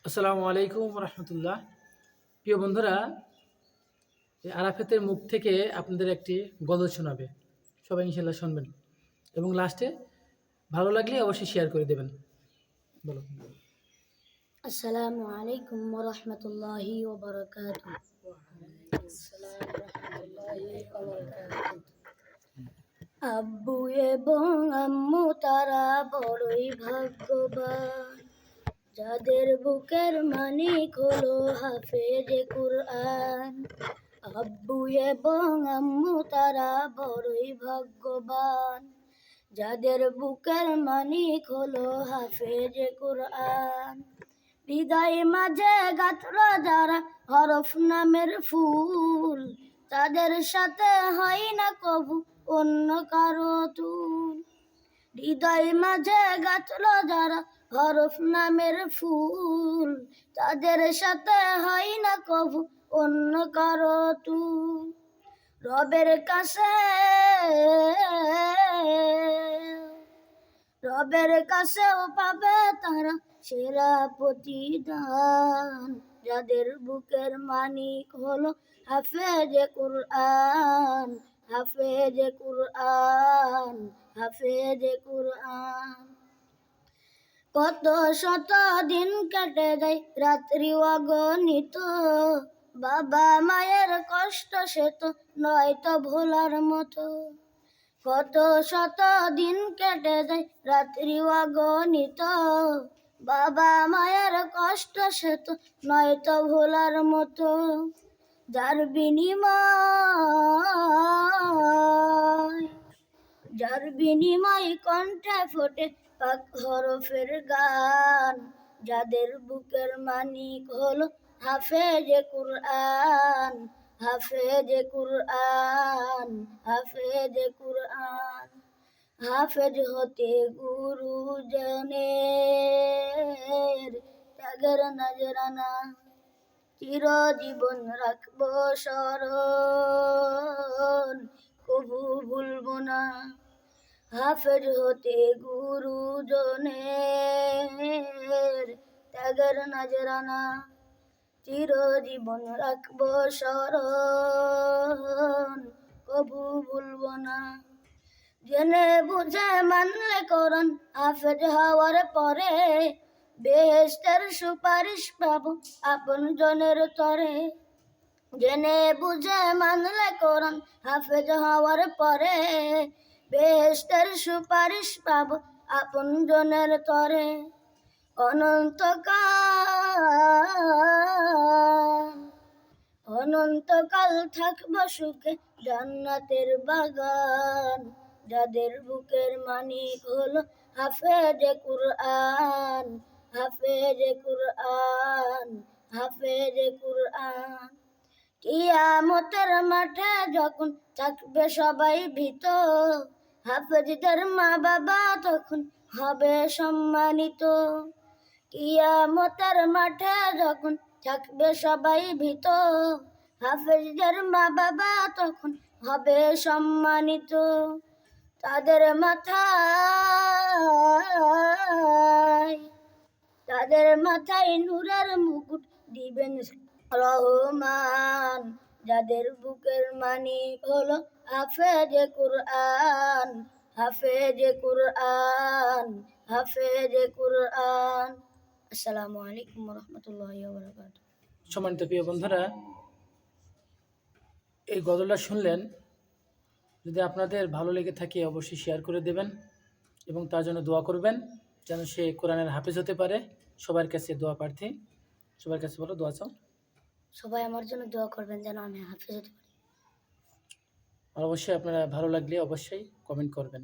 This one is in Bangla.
আসসালামু আলাইকুম রহমতুল্লাহ। প্রিয় বন্ধুরা, এই আরাফাতের মুখ থেকে আপনাদের একটি গজল শোনাবে। সবাই ইনশাল্লাহ শুনবেন এবং লাস্টে ভালো লাগলে অবশ্যই শেয়ার করে দেবেন। বলো। আসসালামু আলাইকুম ওয়া রাহমাতুল্লাহি ওয়া বারাকাতুহু। আসসালামু রাহমাতুল্লাহি ওয়া বারাকাতুহু। আব্বু এবং আম্মু তারা বড়ই ভাগ্যবান, যাদের বুকের মানিক হলো হাফেজে কুরআন। আব্বু এবং আম্মু তারা বড়ই ভাগ্যবান, যাদের বুকের মানিক হলো হাফেজে কুরআন। হৃদয় মাঝে গাঁথল যারা হরফ নামের ফুল, তাদের সাথে হয় না কবু অন্য কারো তুল। হৃদয় মাঝে গাঁথল যারা হরফ নামের ফুল, তাদের সাথে হয় না কবু অন্য কারো তুল। রবের কাছেও পাবে তারা সেরা প্রতিদান, যাদের বুকের মানিক হলো হাফেজে কুরআন, হাফেজে কুরআন, হাফেজে কুরআন। কত শত দিন কেটে যায় রাত্রি অগণিত, বাবা মায়ের কষ্ট সে তো নয় তো ভোলার মতো। কত শত দিন কেটে যায় রাত্রি অগণিত, বাবা মায়ের কষ্ট সে তো নয় তো ভোলার মতো। যার বিনিময় কণ্ঠে ফোটে পাক হরফের গান, যাদের বুকের মানিক হলো হাফেজে কুরআন, হাফেজে কুরআন, হাফেজে কুরআন। হাফেজ হতে গুরুজনের ত্যাগের নজরানা, চিরজীবন রাখবো স্মরণ, কবু ভুলবো না। হাফেজ হতে গুরুজনের ত্যাগের নজরানা, চিরজীবন রাখবো স্মরণ, কবু ভুলবো না। জেনে বুঝে মানলে কোরআন হাফেজ হওয়ার পরে, বেহেশতের সুপারিশ পাবো আপন জনের তরে। জেনে বুঝে মানলে কোরআন হাফেজ হওয়ার পরে, বেহেশতের সুপারিশ পাবো আপন জনের তরে। অনন্তকাল থাকবো সুখে জান্নাতের বাগান, যাদের বুকের মানিক হলো হাফেজে কুরআন, হাফেজে কুরআন, হাফেজে কুরআন। কিয়ামতের মাঠে যখন থাকবে সবাই ভীত, হাফেজদের মা বাবা তখন হবে সম্মানিত। কিয়ামতের মাঠে যখন থাকবে সবাই ভীত, হাফেজদের মা বাবা তখন হবে সম্মানিত। তাদের মাথায় নূরের মুকুট দিবেন রহমান, যাদের বুকের মানিক হলো হাফেজে কুরআন, হাফেজে কুরআন, হাফেজে কুরআন। আসসালামু আলাইকুম ওয়া রাহমাতুল্লাহি ওয়া বারাকাতুহু। সম্মানিত প্রিয় বন্ধুরা, এই গজলটা শুনলেন। যদি আপনাদের ভালো লেগে থাকে অবশ্যই শেয়ার করে দেবেন এবং তার জন্য দোয়া করবেন যেন সে কোরআনের হাফেজ হতে পারে। সবার কাছে দোয়া প্রার্থী। সবার কাছে বলো, দোয়া চাও। সবাই আমার জন্য দোয়া করবেন যেন আমি হাফেজ হতে পারি। আর অবশ্যই আপনারা ভালো লাগলে অবশ্যই কমেন্ট করবেন।